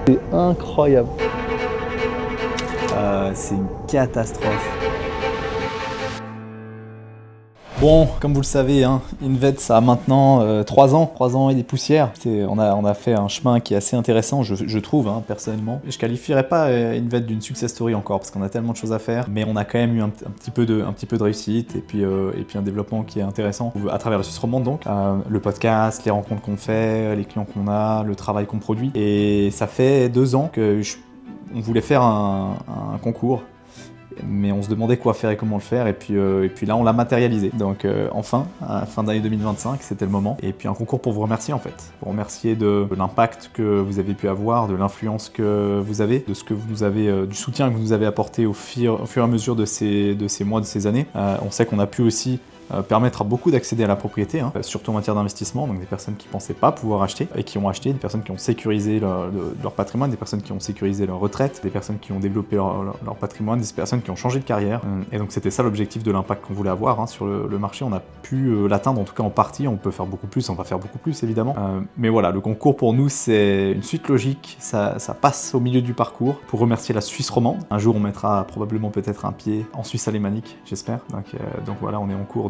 C'est incroyable. C'est une catastrophe. Bon, comme vous le savez, hein, Invet, ça a maintenant 3 ans. 3 ans et des poussières. On a fait un chemin qui est assez intéressant, je trouve, hein, personnellement. Je qualifierais pas Invet d'une success story encore, parce qu'on a tellement de choses à faire, mais on a quand même eu un petit peu de réussite, et puis un développement qui est intéressant à travers le Suisse romande, donc. Le podcast, les rencontres qu'on fait, les clients qu'on a, le travail qu'on produit. Et ça fait 2 ans que on voulait faire un concours, mais on se demandait quoi faire et comment le faire, et puis là on l'a matérialisé. Donc enfin, à la fin d'année 2025, c'était le moment. Et puis un concours pour vous remercier en fait. Pour remercier de l'impact que vous avez pu avoir, de l'influence que vous avez, de ce que vous nous avez, du soutien que vous nous avez apporté au fur et à mesure de ces mois, de ces années. On sait qu'on a pu aussi permettre à beaucoup d'accéder à la propriété, hein, surtout en matière d'investissement, donc des personnes qui ne pensaient pas pouvoir acheter et qui ont acheté, des personnes qui ont sécurisé leur patrimoine, des personnes qui ont sécurisé leur retraite, des personnes qui ont développé leur patrimoine, des personnes qui ont changé de carrière. Et donc c'était ça l'objectif de l'impact qu'on voulait avoir, hein, sur le marché. On a pu l'atteindre, en tout cas en partie. On peut faire beaucoup plus, on va faire beaucoup plus évidemment. Mais voilà, le concours pour nous c'est une suite logique, ça passe au milieu du parcours pour remercier la Suisse romande. Un jour on mettra probablement peut-être un pied en Suisse alémanique, j'espère. Donc voilà, on est en cours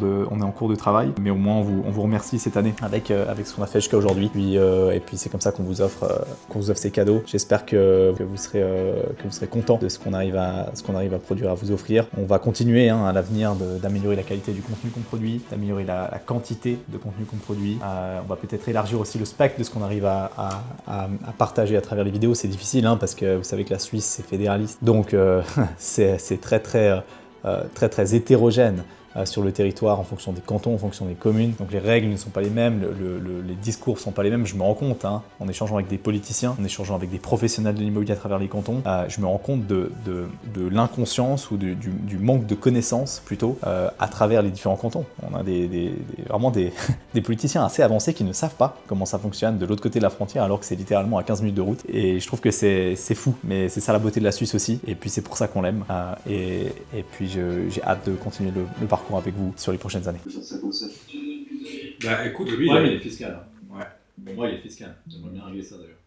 de travail, mais au moins on vous remercie cette année avec ce qu'on a fait jusqu'à aujourd'hui. Et puis c'est comme ça qu'on vous offre ces cadeaux. J'espère que vous serez content de ce qu'on arrive à produire, à vous offrir. On va continuer, hein, à l'avenir d'améliorer la qualité du contenu qu'on produit, d'améliorer la quantité de contenu qu'on produit. On va peut-être élargir aussi le spectre de ce qu'on arrive à partager à travers les vidéos. C'est difficile, hein, parce que vous savez que la Suisse c'est fédéraliste, donc c'est très hétérogène sur le territoire, en fonction des cantons, en fonction des communes. Donc les règles ne sont pas les mêmes, les discours ne sont pas les mêmes. Je me rends compte, hein, en échangeant avec des politiciens, en échangeant avec des professionnels de l'immobilier à travers les cantons, je me rends compte de l'inconscience ou du manque de connaissances, plutôt, à travers les différents cantons. On a vraiment des politiciens assez avancés qui ne savent pas comment ça fonctionne de l'autre côté de la frontière, alors que c'est littéralement à 15 minutes de route. Et je trouve que c'est fou, mais c'est ça la beauté de la Suisse aussi. Et puis c'est pour ça qu'on l'aime. Et puis j'ai hâte de continuer le parcours avec vous sur les prochaines années. Bah écoute, lui, Ouais, mais il est fiscal. Ouais. Pour moi, il est fiscal. J'aimerais bien régler ça d'ailleurs.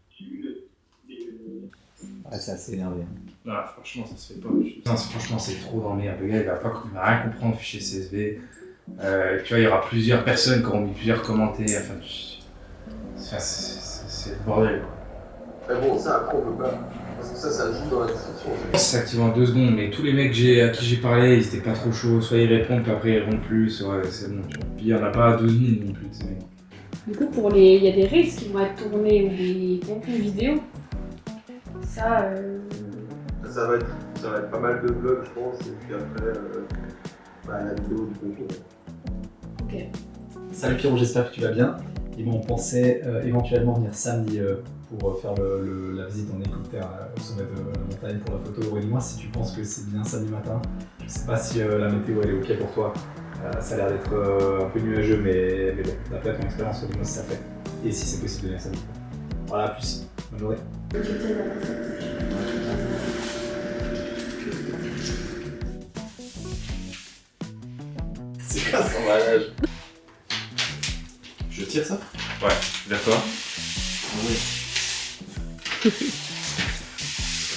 Ouais, c'est assez énervé. Ah, franchement, ça se fait pas. Non, franchement, c'est trop dans le merde. Le gars, il va rien comprendre au fichier CSV. Tu vois, il y aura plusieurs personnes qui auront mis plusieurs commentaires. Enfin, c'est le bordel, quoi. Mais bon, ça, après, on peut pas. Parce que ça joue dans la description. Ça s'active en 2 secondes, mais tous les mecs à qui j'ai parlé, ils étaient pas trop chauds. Soit ils répondent, puis après ils répondent plus. Soit c'est bon, tu vois. Puis il y en a pas 12 000 non plus de ces mecs. Du coup, il y a des reels qui vont être tournés ou des contenus vidéo. Ça, Ça va être pas mal de vlogs, je pense, et puis après, la vidéo du concours. ok. Salut Pierrot, j'espère que tu vas bien. Et bon, on pensait éventuellement venir samedi pour faire la visite en hélicoptère au sommet de la montagne pour la photo. Redis-moi si tu penses que c'est bien samedi matin. Je sais pas si la météo elle est ok pour toi. Ça a l'air d'être un peu nuageux, mais bon, d'après ton expérience, redis-moi si ça fait. Et si c'est possible de venir samedi. Voilà, à plus. Bonne journée. C'est quoi son emballage? Je tire ça? Ouais, d'accord. Oui.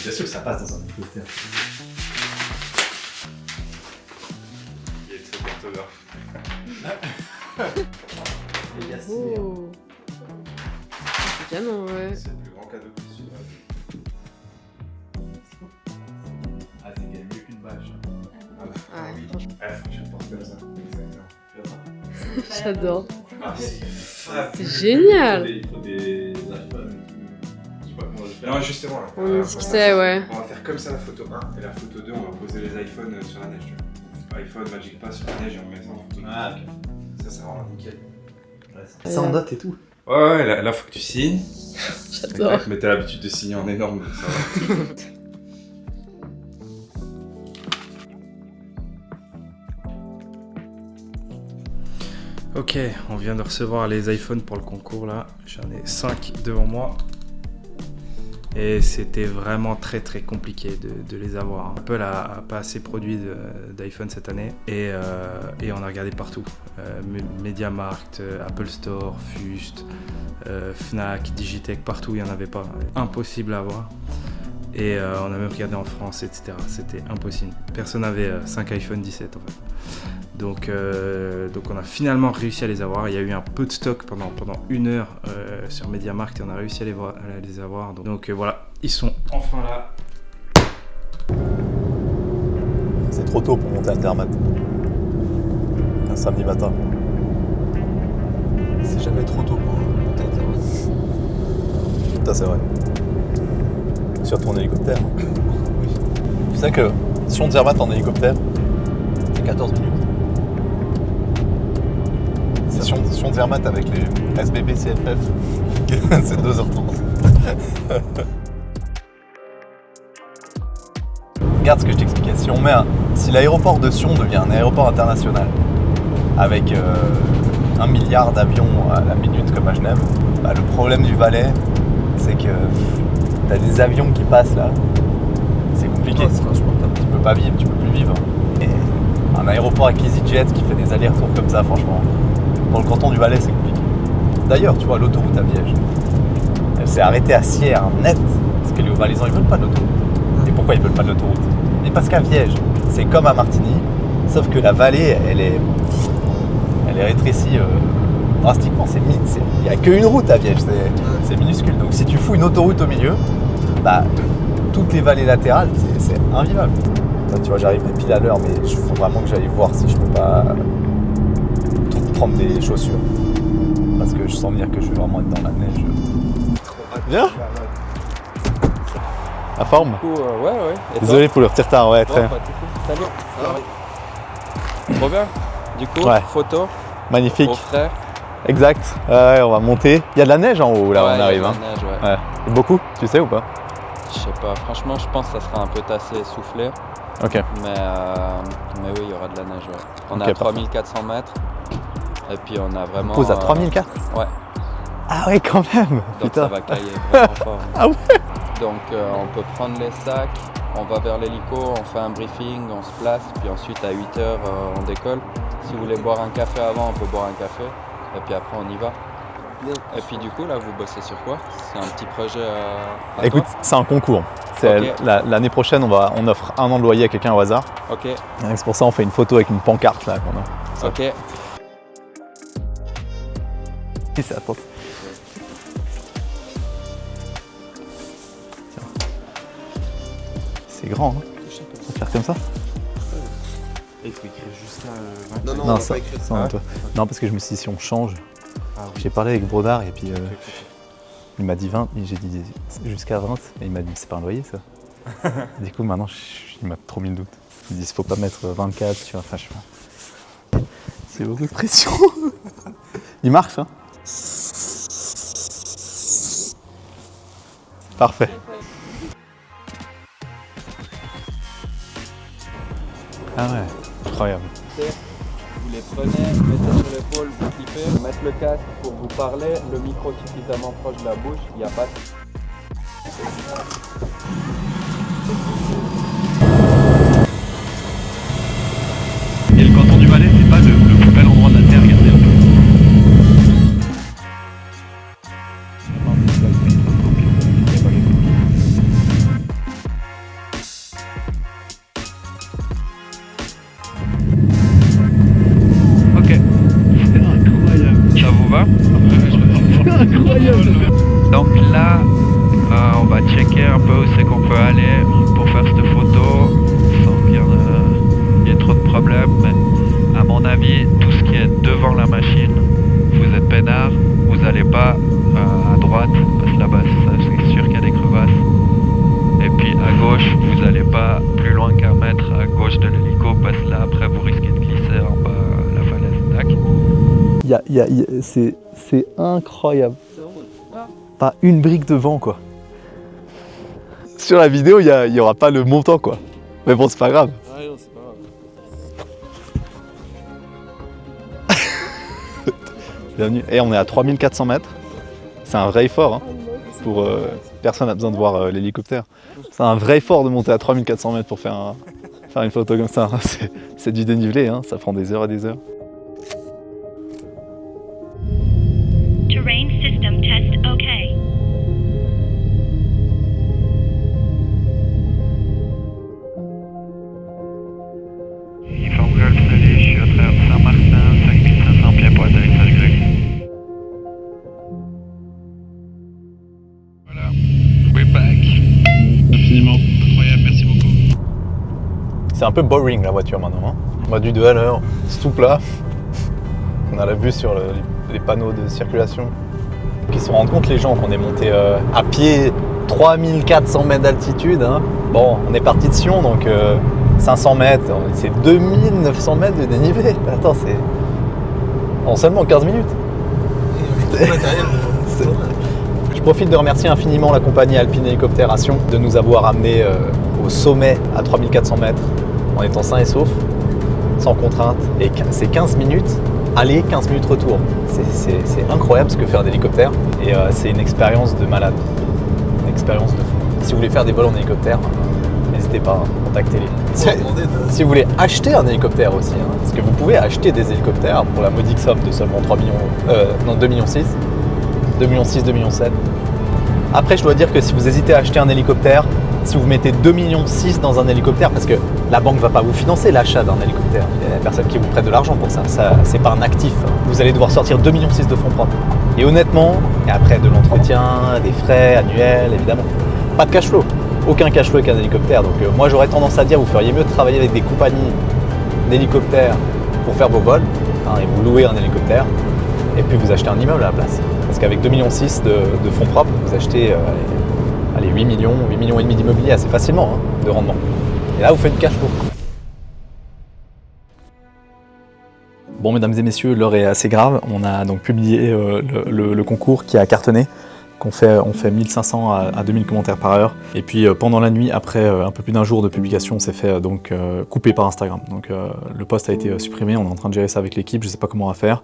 Bien sûr que ça passe dans un hélicoptère. Il y a cette orthographe. Oh. C'est canon, ouais. C'est le plus grand cadeau que tu Ah, c'est quand même mieux qu'une bâche. Ouais, franchement, je te porte comme ça. Exactement. j'adore. Ah, C'est génial. Il faut des iPhones. Je sais pas comment le faire. Non, justement. Là, On discutait, ouais. On va faire comme ça la photo 1 et la photo 2, on va poser les iPhones sur la neige. Tu vois. iPhone, Magic Pass sur la neige et on met ça en photo. Ah, ok. Ça rend nickel. Ça en date et tout. Ouais, là faut que tu signes. J'adore. Mais t'as l'habitude de signer en énorme, donc ça va. Ok, on vient de recevoir les iPhones pour le concours là. J'en ai 5 devant moi. Et c'était vraiment très très compliqué de les avoir. Apple a pas assez produit d'iPhone cette année et on a regardé partout. MediaMarkt, Apple Store, Fust, Fnac, Digitech, partout il n'y en avait pas. Impossible à avoir. Et on a même regardé en France, etc. C'était impossible. Personne n'avait 5 iPhone 17 en fait. Donc on a finalement réussi à les avoir. Il y a eu un peu de stock pendant 1 heure sur MediaMarkt et on a réussi à les avoir. Donc voilà, ils sont enfin là. C'est trop tôt pour monter à Zermatt. Un samedi matin. C'est jamais trop tôt pour monter à Zermatt. Ça c'est vrai. Surtout en hélicoptère. Tu sais que si on Zermatt en hélicoptère, c'est 14 minutes. Si on Zermatt avec les SBB CFF, c'est 2h30. Regarde ce que je t'expliquais. Si l'aéroport de Sion devient un aéroport international avec 1 milliard d'avions à la minute comme à Genève, bah, le problème du Valais, c'est que t'as des avions qui passent là. C'est compliqué. Tu peux pas vivre, tu peux plus vivre. Et un aéroport avec EasyJet qui fait des allers-retours comme ça, franchement, dans le canton du Valais, c'est compliqué. D'ailleurs, tu vois, l'autoroute à Viège, elle s'est arrêtée à Sierre, net, parce que les Valaisans, ils veulent pas de l'autoroute. Et pourquoi ils veulent pas de l'autoroute? Et parce qu'à Viège, c'est comme à Martigny, sauf que la vallée, elle est rétrécie drastiquement. Il n'y a qu'une route à Viège, c'est minuscule. Donc si tu fous une autoroute au milieu, bah, toutes les vallées latérales, c'est invivable. Là, tu vois, j'arriverai pile à l'heure, mais il faut vraiment que j'aille voir si je peux pas prendre des chaussures. Parce que je sens bien que je vais vraiment être dans la neige. Bien. La forme. Du coup, ouais. Et Désolé pour le petit retard, ouais, très bien. Salut. Trop bien. Du coup, Ouais. photo Magnifique. au frais. Exact. Ouais, on va monter. Il y a de la neige en haut, là, Ouais, on y a arrive. de la Hein. neige, ouais. Ouais. Beaucoup, tu sais ou pas? Je sais pas, franchement, je pense que ça sera un peu tassé, soufflé. Ok. Mais oui, il y aura de la neige, ouais. On Ok, est à parfait. 3400 mètres. Et puis on a vraiment. Pose à 3004. Ouais. Ah ouais, quand même. Donc Putain. ça va cailler vraiment fort. Ah ouais. Donc on peut prendre les sacs, on va vers l'hélico, on fait un briefing, on se place, puis ensuite à 8h on décolle. Si vous voulez boire un café avant, on peut boire un café, et puis après on y va. Et puis du coup là vous bossez sur quoi? C'est un petit projet à Écoute, toi? c'est un concours. Ok. L'année prochaine, on offre 1 an de loyer à quelqu'un au hasard. Ok, Et c'est pour ça on fait une photo avec une pancarte là qu'on a. Ça. ok. Attends. C'est grand, hein? Faut faire comme ça? Et il faut écrire jusqu'à 20. Non, non, on Non, va ça, pas écrire ça, ça. toi. Non, parce que je me suis dit, si on change, Ah oui. j'ai parlé avec Brodard et puis il m'a dit 20, et j'ai dit jusqu'à 20, et il m'a dit, c'est pas un loyer ça. Du coup, maintenant, il m'a trop mis le doute. Il dit, il faut pas mettre 24, tu vois, enfin, je sais pas. C'est beaucoup de pression. Il marche, hein? Parfait. Ah ouais, incroyable. Vous les prenez, mettez sur l'épaule, vous clippez, mettre le casque pour vous parler, le micro suffisamment proche de la bouche, il n'y a pas de... Et le canton du Valais, c'est pas le plus bel endroit de la Terre, regardez un peu. Ok. C'est incroyable. Ça vous va? C'est incroyable. Donc là, on va checker un peu où c'est qu'on peut aller pour faire cette photo sans qu'il y ait trop de problèmes. Mais à mon avis, tout ce qui est devant la machine, vous êtes peinard, vous n'allez pas à droite, parce que là-bas, c'est sûr qu'il y a des crevasses. Et puis à gauche, vous n'allez pas plus loin qu'un mètre à gauche de l'hélico, parce que là, après, vous risquez de glisser en bas la falaise. Tac. C'est incroyable. Pas une brique de vent, quoi. Sur la vidéo, il n'y aura pas le montant, quoi. Mais bon, c'est pas grave. Ouais, non, c'est pas grave. Bienvenue. Et on est à 3400 mètres. C'est un vrai effort, hein. pour personne n'a besoin de voir l'hélicoptère. C'est un vrai effort de monter à 3400 mètres pour faire une photo comme ça. C'est du dénivelé, hein, ça prend des heures et des heures. Terrain system test OK. Informe Salut, je suis à travers Saint-Martin, 5500 pieds pour atterrissage grec. Voilà, we're back. Infiniment, incroyable, merci beaucoup. C'est un peu boring la voiture maintenant. Hein. On va du 2 à l'heure, c'est tout plat. On a la vue sur les panneaux de circulation. Ils se rendent compte les gens qu'on est monté à pied 3400 mètres d'altitude. Hein. Bon, on est parti de Sion, donc 500 mètres, c'est 2900 mètres de dénivelé. Attends, c'est en seulement 15 minutes. Je profite de remercier infiniment la compagnie Alpine Hélicoptère à Sion de nous avoir amenés au sommet à 3400 mètres en étant sains et saufs, sans contrainte. Et c'est 15 minutes aller, 15 minutes retour. C'est incroyable ce que fait un hélicoptère et c'est une expérience de malade, une expérience de fou. Si vous voulez faire des vols en hélicoptère, n'hésitez pas, contactez-les. Si vous voulez acheter un hélicoptère aussi, hein, parce que vous pouvez acheter des hélicoptères pour la modique somme de seulement 2 millions 6, 2 millions 6, 2 millions 7. Après, je dois dire que si vous hésitez à acheter un hélicoptère, si vous mettez 2 millions 6 dans un hélicoptère, parce que la banque ne va pas vous financer l'achat d'un hélicoptère, il y a personne qui vous prête de l'argent pour ça, c'est pas un actif. Vous allez devoir sortir 2 millions 6 de fonds propres. Et honnêtement, et après de l'entretien, des frais annuels, évidemment, pas de cash flow. Aucun cash flow avec un hélicoptère. Donc moi j'aurais tendance à dire vous feriez mieux de travailler avec des compagnies d'hélicoptères pour faire vos vols, hein, et vous louer un hélicoptère, et puis vous achetez un immeuble à la place. Parce qu'avec 2,6 millions de fonds propres, vous achetez 8 millions et demi d'immobilier assez facilement, hein, de rendement. Et là vous faites du cash flow. Bon mesdames et messieurs, l'heure est assez grave. On a donc publié le concours qui a cartonné. On fait 1500 à 2000 commentaires par heure. Et puis pendant la nuit, après un peu plus d'un jour de publication, on s'est fait couper par Instagram. Donc le post a été supprimé, on est en train de gérer ça avec l'équipe, je ne sais pas comment on va faire.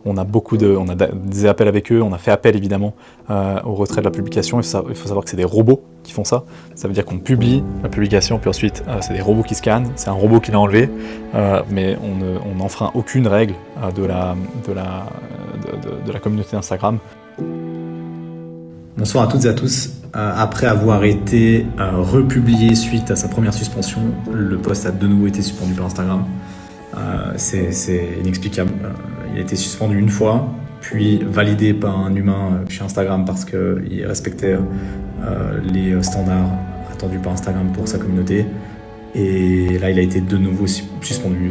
On a des appels avec eux, on a fait appel évidemment au retrait de la publication. Il faut savoir que c'est des robots qui font ça. Ça veut dire qu'on publie la publication, puis ensuite c'est des robots qui scannent, c'est un robot qui l'a enlevé, mais on n'enfreint aucune règle de la communauté Instagram. Bonsoir à toutes et à tous. Après avoir été republié suite à sa première suspension, le post a de nouveau été suspendu par Instagram. C'est inexplicable. Il a été suspendu une fois, puis validé par un humain chez Instagram parce qu'il respectait les standards attendus par Instagram pour sa communauté. Et là, il a été de nouveau suspendu.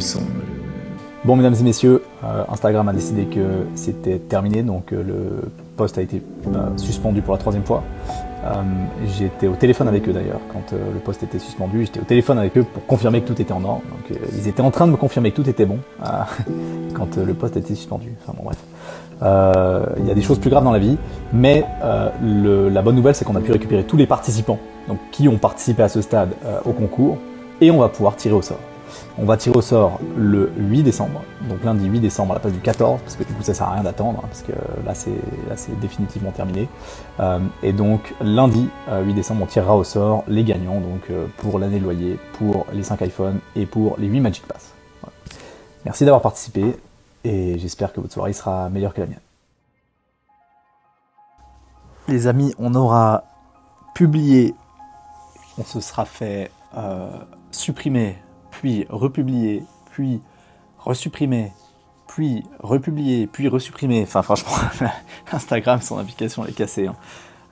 Bon, mesdames et messieurs, Instagram a décidé que c'était terminé, donc le post a été suspendu pour la 3e fois. J'étais au téléphone avec eux d'ailleurs, quand le post était suspendu, j'étais au téléphone avec eux pour confirmer que tout était en ordre. Donc ils étaient en train de me confirmer que tout était bon quand le post était suspendu. Enfin bon, bref. Il y a des choses plus graves dans la vie, mais la bonne nouvelle c'est qu'on a pu récupérer tous les participants donc, qui ont participé à ce stade au concours, et on va pouvoir tirer au sort. On va tirer au sort le 8 décembre, donc lundi 8 décembre à la place du 14, parce que du coup ça sert à rien d'attendre, hein, parce que là c'est définitivement terminé. Et donc lundi 8 décembre on tirera au sort les gagnants donc, pour l'année de loyer, pour les 5 iPhones et pour les 8 Magic Pass. Voilà. Merci d'avoir participé et j'espère que votre soirée sera meilleure que la mienne. Les amis, on aura publié, on se sera fait supprimer, puis republier, puis resupprimer, puis republier, puis resupprimer. Enfin franchement, Instagram, son application, elle est cassée.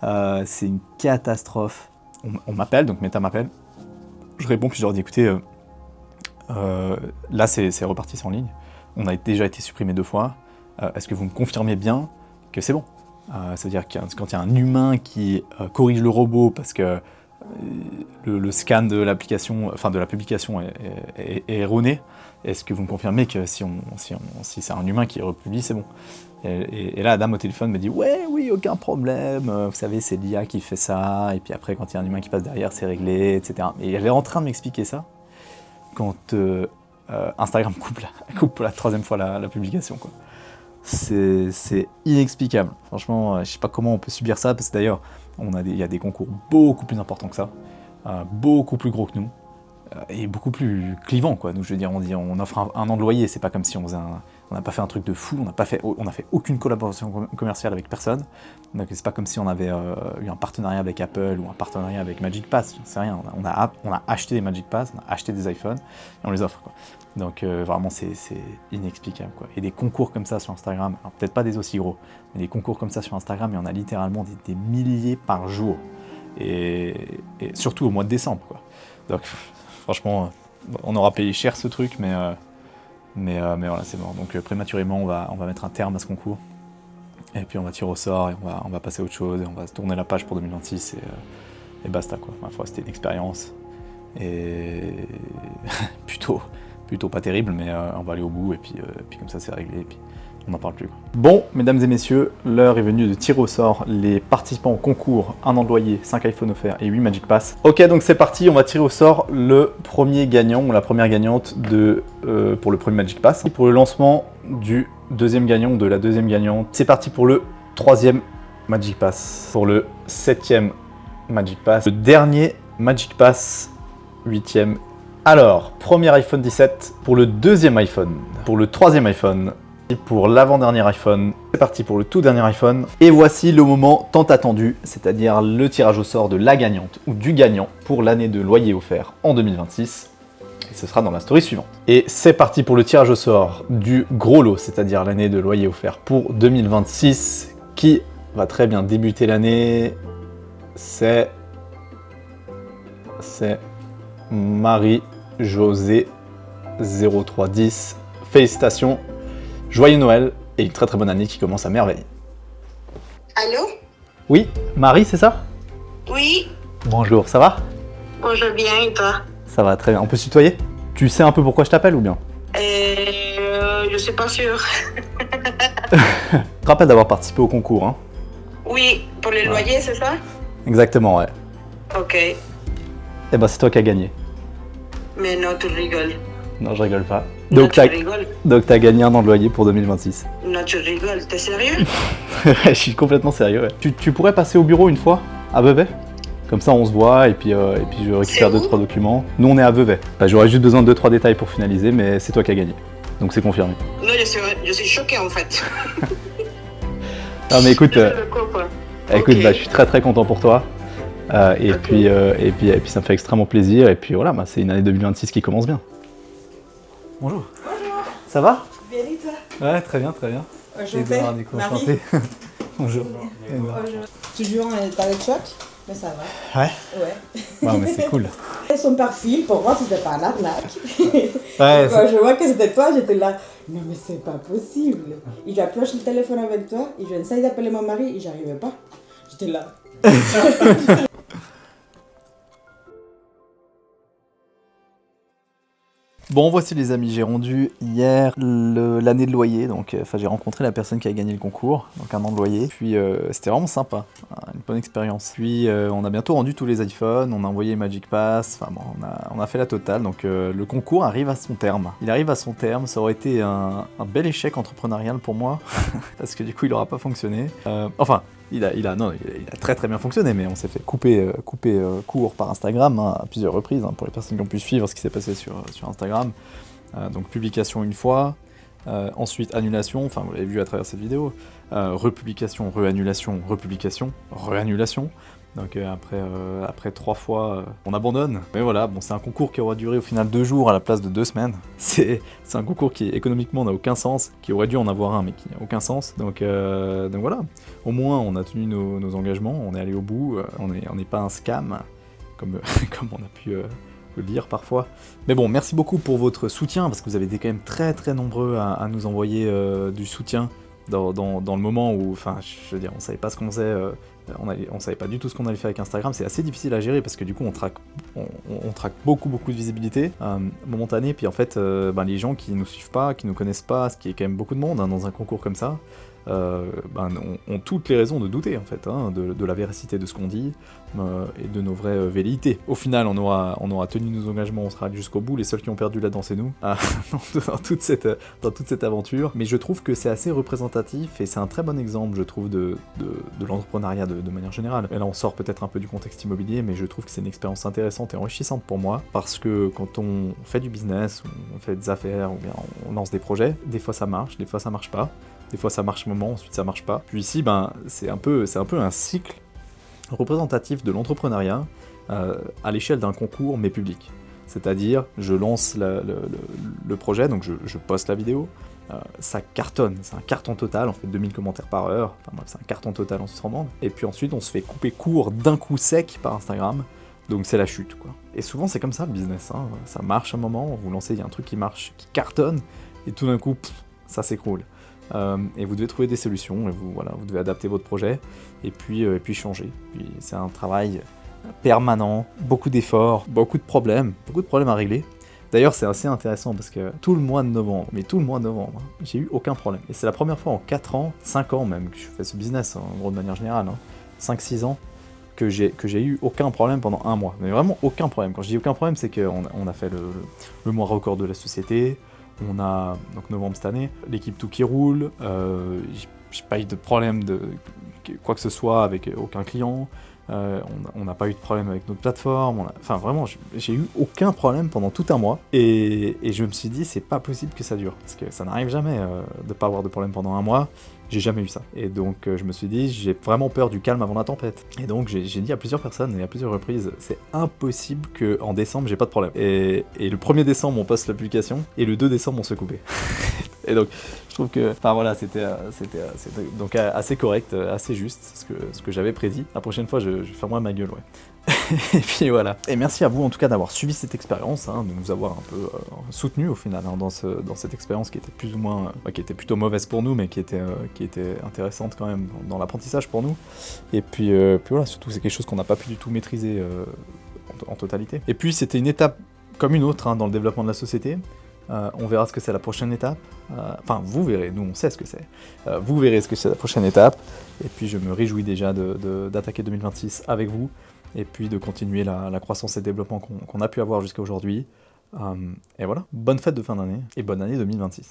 Hein. C'est une catastrophe. On m'appelle, donc Meta m'appelle. Je réponds, puis je leur dis, écoutez, là c'est reparti, c'est en ligne. On a déjà été supprimé 2 fois. Est-ce que vous me confirmez bien que c'est bon? C'est-à-dire que quand il y a un humain qui corrige le robot parce que le scan de l'application, enfin de la publication est erroné, est-ce que vous me confirmez que si c'est un humain qui republie, c'est bon? Et là, la dame au téléphone me dit oui, aucun problème, vous savez, c'est l'IA qui fait ça, et puis après, quand il y a un humain qui passe derrière, c'est réglé, etc. Et elle est en train de m'expliquer ça quand Instagram coupe pour la 3e fois la publication, quoi. c'est inexplicable. Franchement, je sais pas comment on peut subir ça, parce que d'ailleurs, il y a des concours beaucoup plus importants que ça, beaucoup plus gros que nous, et beaucoup plus clivants, quoi. Nous, je veux dire, on offre un an de loyer, c'est pas comme si on faisait on n'a pas fait un truc de fou, on a fait aucune collaboration commerciale avec personne. Donc c'est pas comme si on avait eu un partenariat avec Apple ou un partenariat avec Magic Pass, c'est rien. On a acheté des Magic Pass, on a acheté des iPhones et on les offre, quoi. Donc vraiment c'est inexplicable, quoi. Et des concours comme ça sur Instagram, alors peut-être pas des aussi gros, mais des concours comme ça sur Instagram, il y en a littéralement des milliers par jour. Et surtout au mois de décembre, quoi. Donc franchement, on aura payé cher ce truc, mais voilà, c'est mort. Donc prématurément, on va mettre un terme à ce concours. Et puis on va tirer au sort et on va passer à autre chose et on va tourner la page pour 2026 et basta, quoi. Ma foi, c'était une expérience. Et plutôt pas terrible, mais on va aller au bout et puis comme ça c'est réglé et puis on n'en parle plus, quoi. Bon, mesdames et messieurs, l'heure est venue de tirer au sort les participants au concours, un an de loyer, 5 iPhones offerts et 8 Magic Pass. Ok, donc c'est parti, on va tirer au sort le premier gagnant ou la première gagnante pour le premier Magic Pass. Pour le lancement du deuxième gagnant ou de la deuxième gagnante, c'est parti pour le troisième Magic Pass, pour le 7e Magic Pass, le dernier Magic Pass, 8e. Alors, premier iPhone 17 pour le deuxième iPhone, pour le troisième iPhone, et pour l'avant-dernier iPhone. C'est parti pour le tout dernier iPhone. Et voici le moment tant attendu, c'est-à-dire le tirage au sort de la gagnante ou du gagnant pour l'année de loyer offert en 2026. Et ce sera dans la story suivante. Et c'est parti pour le tirage au sort du gros lot, c'est-à-dire l'année de loyer offert pour 2026, qui va très bien débuter l'année. C'est Marie-Josée 0310. Félicitations, joyeux Noël et une très très bonne année qui commence à merveille. Allô? Oui, Marie, c'est ça? Oui. Bonjour, ça va? Bonjour, bien, et toi? Ça va très bien. On peut se tutoyer? Tu sais un peu pourquoi je t'appelle ou bien? Je suis pas sûre. Je te rappelle d'avoir participé au concours, hein? Oui, pour les loyers, c'est ça? Exactement, ouais. Ok. Eh ben, c'est toi qui as gagné. Mais non, tu rigoles. Non, je rigole pas. Non, tu rigoles. Donc t'as gagné un an de loyer pour 2026. Non, tu rigoles. T'es sérieux? Je suis complètement sérieux, ouais. Tu pourrais passer au bureau une fois, à Vevey? Comme ça on se voit et puis je récupère 2-3 documents. Nous on est à Vevey. Bah, j'aurais juste besoin de 2-3 détails pour finaliser, mais c'est toi qui as gagné. Donc c'est confirmé. Non, je suis choquée en fait. Ah mais écoute, Okay. bah, je suis très très content pour toi. Et puis ça me fait extrêmement plaisir. Et puis voilà, bah, c'est une année 2026 qui commence bien. Bonjour. Bonjour. Ça va? Bien et toi? Ouais, très bien, très bien. Enchanté. Marie. Bonjour. Bonjour. Toujours un état de choc, mais ça va. Ouais? Ouais. Ouais, mais c'est cool. Son profil, pour moi, c'était pas un arnaque. Ouais, quand je vois que c'était toi, j'étais là, non mais c'est pas possible. Et j'approche le téléphone avec toi, et j'essaye d'appeler mon mari, et j'arrivais pas. J'étais là. Bon, voici les amis, j'ai rendu hier l'année de loyer, donc j'ai rencontré la personne qui a gagné le concours, donc un an de loyer, puis c'était vraiment sympa, une bonne expérience. Puis on a bientôt rendu tous les iPhones, on a envoyé Magic Pass, enfin bon, on a fait la totale, donc le concours arrive à son terme. Il arrive à son terme, ça aurait été un bel échec entrepreneurial pour moi, parce que du coup il n'aura pas fonctionné. Il a très très bien fonctionné, mais on s'est fait couper court par Instagram à plusieurs reprises, pour les personnes qui ont pu suivre ce qui s'est passé sur Instagram. Donc publication une fois, ensuite annulation, enfin vous l'avez vu à travers cette vidéo, republication, re-annulation, republication, re-annulation. Donc après 3 fois, on abandonne. Mais voilà, bon, c'est un concours qui aura duré au final 2 jours à la place de 2 semaines. C'est un concours qui économiquement n'a aucun sens, qui aurait dû en avoir un mais qui n'a aucun sens. Donc voilà, au moins on a tenu nos engagements, on est allé au bout, on n'est pas un scam, comme on a pu le lire parfois. Mais bon, merci beaucoup pour votre soutien, parce que vous avez été quand même très très nombreux à nous envoyer du soutien dans le moment où, enfin, je veux dire, on savait pas ce qu'on faisait. On savait pas du tout ce qu'on allait faire avec Instagram, c'est assez difficile à gérer parce que du coup on traque beaucoup de visibilité momentanée, puis en fait les gens qui nous suivent pas, qui nous connaissent pas, ce qui est quand même beaucoup de monde dans un concours comme ça, ont toutes les raisons de douter en fait, hein, de la véracité de ce qu'on dit et de nos vraies velléités. Au final, on aura tenu nos engagements, on sera allé jusqu'au bout. Les seuls qui ont perdu là-dedans, c'est nous, dans toute cette aventure. Mais je trouve que c'est assez représentatif et c'est un très bon exemple, je trouve, de l'entrepreneuriat de manière générale. Et là, on sort peut-être un peu du contexte immobilier, mais je trouve que c'est une expérience intéressante et enrichissante pour moi, parce que quand on fait du business, on fait des affaires, ou bien on lance des projets, des fois ça marche, des fois ça marche pas. Des fois ça marche un moment, ensuite ça marche pas. Puis ici, c'est un peu un cycle représentatif de l'entrepreneuriat à l'échelle d'un concours, mais public. C'est-à-dire, je lance le projet, donc je poste la vidéo, ça cartonne, c'est un carton total, on fait 2000 commentaires par heure, enfin bref, c'est un carton total en Suisse romande. Et puis ensuite, on se fait couper court d'un coup sec par Instagram, donc c'est la chute, quoi. Et souvent, c'est comme ça le business, hein. Ça marche un moment, vous lancez, il y a un truc qui marche, qui cartonne, et tout d'un coup, ça s'écroule. Et vous devez trouver des solutions, et vous devez adapter votre projet, et puis changer. Puis c'est un travail permanent, beaucoup d'efforts, beaucoup de problèmes à régler. D'ailleurs, c'est assez intéressant parce que tout le mois de novembre, j'ai eu aucun problème. Et c'est la première fois en 4 ans, 5 ans même, que je fais ce business, en gros de manière générale, 5-6 ans, que j'ai eu aucun problème pendant un mois. Mais vraiment aucun problème. Quand je dis aucun problème, c'est qu'on a fait le mois record de la société. On a, donc novembre cette année, l'équipe tout qui roule, j'ai pas eu de problème de quoi que ce soit avec aucun client, on n'a pas eu de problème avec notre plateforme, enfin vraiment, j'ai eu aucun problème pendant tout un mois, et je me suis dit, c'est pas possible que ça dure, parce que ça n'arrive jamais de pas avoir de problème pendant un mois. J'ai jamais eu ça. Et donc je me suis dit, j'ai vraiment peur du calme avant la tempête. Et donc j'ai dit à plusieurs personnes et à plusieurs reprises, c'est impossible qu'en décembre j'ai pas de problème. Et le 1er décembre on poste la publication, et le 2 décembre on se fait couper. Et donc je trouve que, enfin voilà, c'était donc assez correct, assez juste, ce que j'avais prédit. La prochaine fois je fermerai ma gueule, ouais. Et puis voilà. Et merci à vous en tout cas d'avoir suivi cette expérience, de nous avoir un peu soutenu au final dans cette expérience qui était plus ou moins, qui était plutôt mauvaise pour nous, mais qui était intéressante quand même dans l'apprentissage pour nous. Et puis voilà, surtout c'est quelque chose qu'on n'a pas pu du tout maîtriser en totalité. Et puis c'était une étape comme une autre dans le développement de la société. On verra ce que c'est la prochaine étape. Enfin, vous verrez, nous on sait ce que c'est. Vous verrez ce que c'est la prochaine étape. Et puis je me réjouis déjà d'attaquer 2026 avec vous. Et puis de continuer la croissance et le développement qu'on a pu avoir jusqu'à aujourd'hui. Et voilà, bonne fête de fin d'année et bonne année 2026.